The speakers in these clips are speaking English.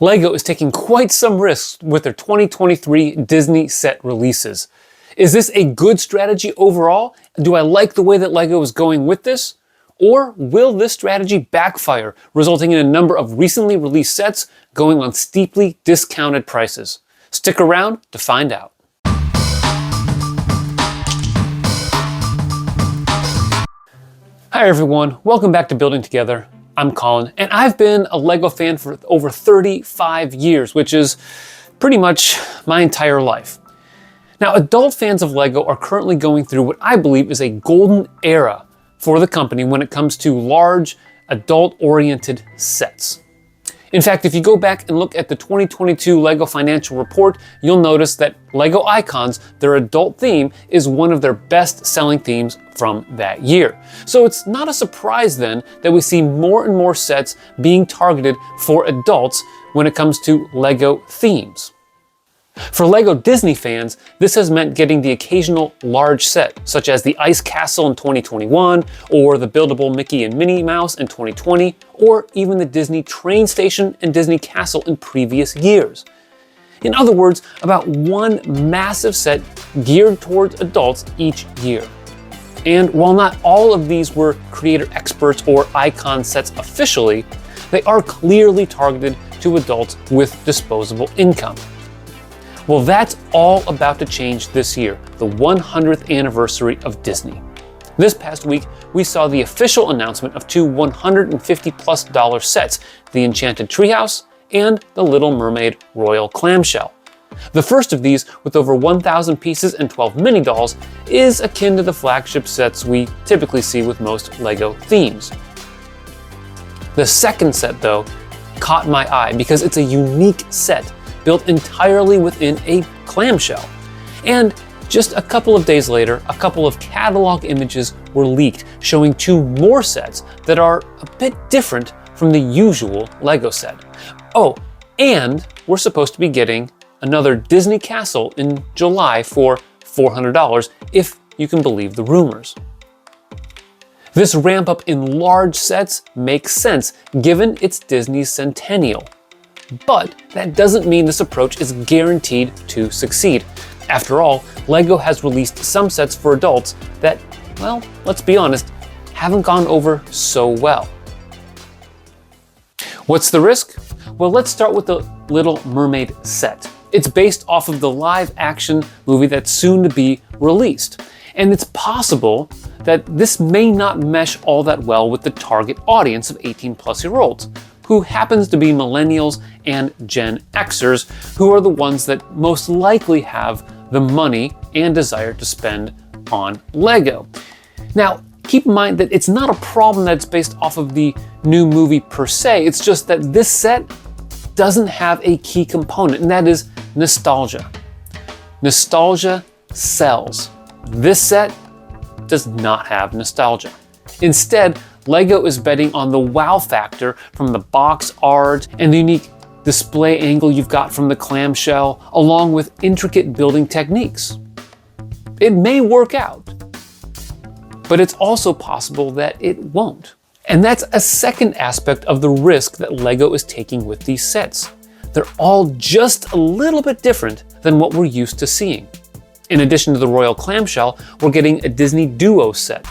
LEGO is taking quite some risks with their 2023 Disney set releases. Is this a good strategy overall? Do I like the way that LEGO is going with this? Or will this strategy backfire, resulting in a number of recently released sets going on steeply discounted prices? Stick around to find out. Hi everyone, welcome back to Building Together. I'm Colin, and I've been a LEGO fan for over 35 years, which is pretty much my entire life. Now, adult fans of LEGO are currently going through what I believe is a golden era for the company when it comes to large, adult-oriented sets. In fact, if you go back and look at the 2022 LEGO financial report, you'll notice that LEGO Icons, their adult theme, is one of their best-selling themes from that year. So it's not a surprise then that we see more and more sets being targeted for adults when it comes to LEGO themes. For LEGO Disney fans, this has meant getting the occasional large set, such as the Ice Castle in 2021, or the buildable Mickey and Minnie Mouse in 2020, or even the Disney Train Station and Disney Castle in previous years. In other words, about one massive set geared towards adults each year. And while not all of these were creator experts or icon sets officially, they are clearly targeted to adults with disposable income. Well, that's all about to change this year, the 100th anniversary of Disney. This past week, we saw the official announcement of two $150+ sets, the Enchanted Treehouse and the Little Mermaid Royal Clamshell. The first of these, with over 1,000 pieces and 12 mini dolls, is akin to the flagship sets we typically see with most LEGO themes. The second set, though, caught my eye because it's a unique set built entirely within a clamshell. And just a couple of days later, a couple of catalog images were leaked showing two more sets that are a bit different from the usual LEGO set. Oh, and we're supposed to be getting another Disney Castle in July for $400, if you can believe the rumors. This ramp up in large sets makes sense given it's Disney's centennial. But that doesn't mean this approach is guaranteed to succeed. After all, LEGO has released some sets for adults that, well, let's be honest, haven't gone over so well. What's the risk? Well, let's start with the Little Mermaid set. It's based off of the live-action movie that's soon to be released. And it's possible that this may not mesh all that well with the target audience of 18+-year-olds. Who happens to be millennials and Gen Xers, who are the ones that most likely have the money and desire to spend on LEGO. Now, keep in mind that it's not a problem that it's based off of the new movie per se, it's just that this set doesn't have a key component, and that is nostalgia. Nostalgia sells. This set does not have nostalgia. Instead, LEGO is betting on the wow factor from the box art and the unique display angle you've got from the clamshell, along with intricate building techniques. It may work out, but it's also possible that it won't. And that's a second aspect of the risk that LEGO is taking with these sets. They're all just a little bit different than what we're used to seeing. In addition to the Royal Clamshell, we're getting a Disney Duo set.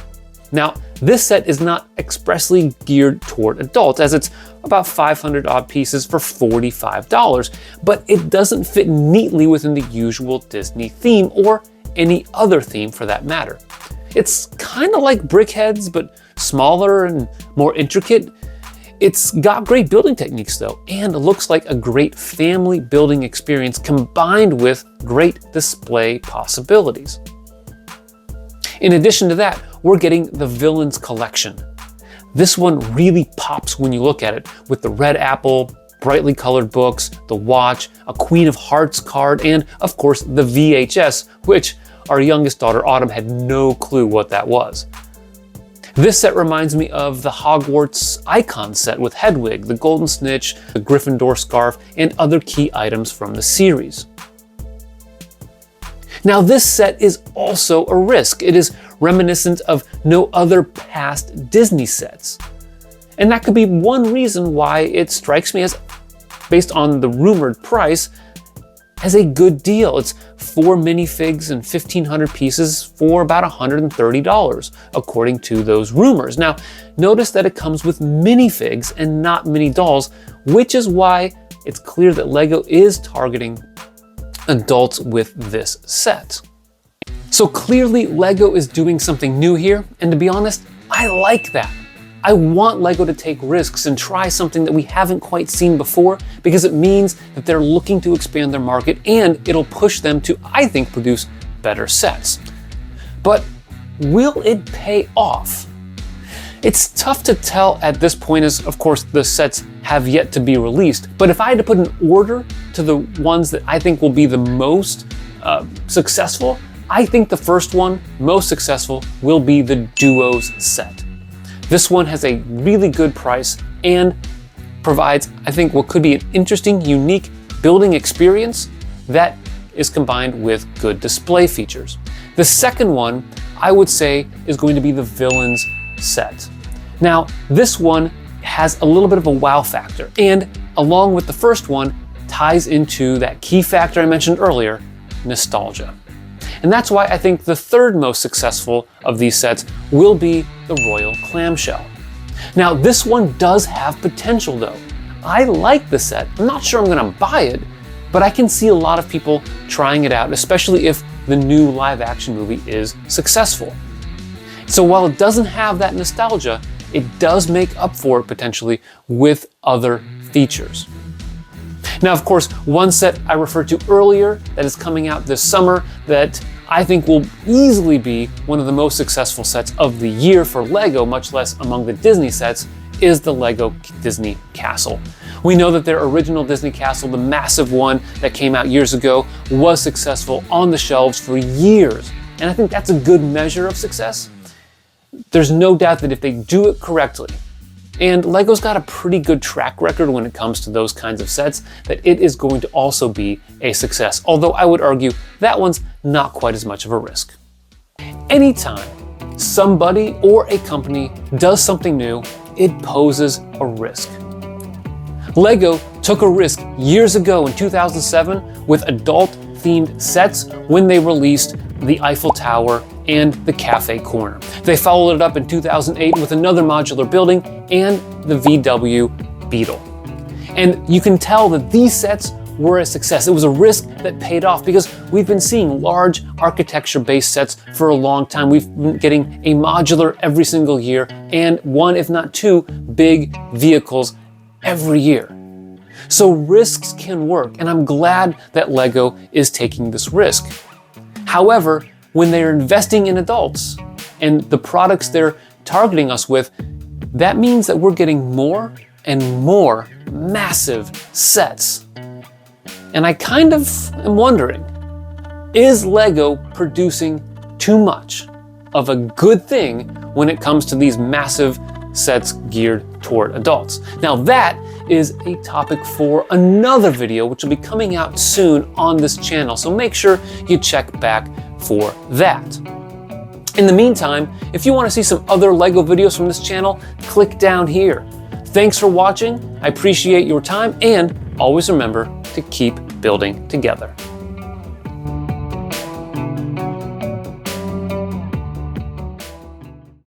Now, this set is not expressly geared toward adults, as it's about 500 odd pieces for $45, but it doesn't fit neatly within the usual Disney theme, or any other theme for that matter. It's kind of like Brickheads, but smaller and more intricate. It's got great building techniques though, and looks like a great family building experience combined with great display possibilities. In addition to that, we're getting the Villains Collection. This one really pops when you look at it, with the red apple, brightly colored books, the watch, a Queen of Hearts card, and of course the VHS, which our youngest daughter Autumn had no clue what that was. This set reminds me of the Hogwarts Icon set with Hedwig, the Golden Snitch, the Gryffindor scarf, and other key items from the series. Now, this set is also a risk. It is reminiscent of no other past Disney sets. And that could be one reason why it strikes me as based on the rumored price, as a good deal. It's 4 minifigs and 1,500 pieces for about $130, according to those rumors. Now, notice that it comes with minifigs and not mini dolls, which is why it's clear that LEGO is targeting adults with this set. So clearly LEGO is doing something new here, and to be honest, I like that. I want LEGO to take risks and try something that we haven't quite seen before, because it means that they're looking to expand their market and it'll push them to, I think, produce better sets. But will it pay off? It's tough to tell at this point, as of course the sets have yet to be released, but if I had to put an order to the ones that I think will be the most successful, I think the first one, most successful, will be the Duos set. This one has a really good price and provides, I think, what could be an interesting, unique building experience that is combined with good display features. The second one, I would say, is going to be the Villains set. Now, this one has a little bit of a wow factor, and along with the first one, ties into that key factor I mentioned earlier, nostalgia. And that's why I think the third most successful of these sets will be the Royal Clamshell. Now, this one does have potential though. I like the set. I'm not sure I'm gonna buy it, but I can see a lot of people trying it out, especially if the new live action movie is successful. So while it doesn't have that nostalgia, it does make up for it potentially with other features. Now, of course, one set I referred to earlier that is coming out this summer that I think will easily be one of the most successful sets of the year for LEGO, much less among the Disney sets, is the LEGO Disney Castle. We know that their original Disney Castle, the massive one that came out years ago, was successful on the shelves for years. And I think that's a good measure of success. There's no doubt that if they do it correctly, and LEGO's got a pretty good track record when it comes to those kinds of sets, that it is going to also be a success. Although I would argue that one's not quite as much of a risk. Anytime somebody or a company does something new, it poses a risk. LEGO took a risk years ago in 2007 with adult-themed sets when they released the Eiffel Tower and the Cafe Corner. They followed it up in 2008 with another modular building and the VW Beetle. And you can tell that these sets were a success. It was a risk that paid off because we've been seeing large architecture-based sets for a long time. We've been getting a modular every single year and one, if not two, big vehicles every year. So risks can work, and I'm glad that LEGO is taking this risk. However, when they're investing in adults and the products they're targeting us with, that means that we're getting more and more massive sets. And I kind of am wondering, is LEGO producing too much of a good thing when it comes to these massive sets geared toward adults? Now that is a topic for another video, which will be coming out soon on this channel. So make sure you check back for that. In the meantime, if you want to see some other LEGO videos from this channel, click down here. Thanks for watching. I appreciate your time, and always remember to keep building together.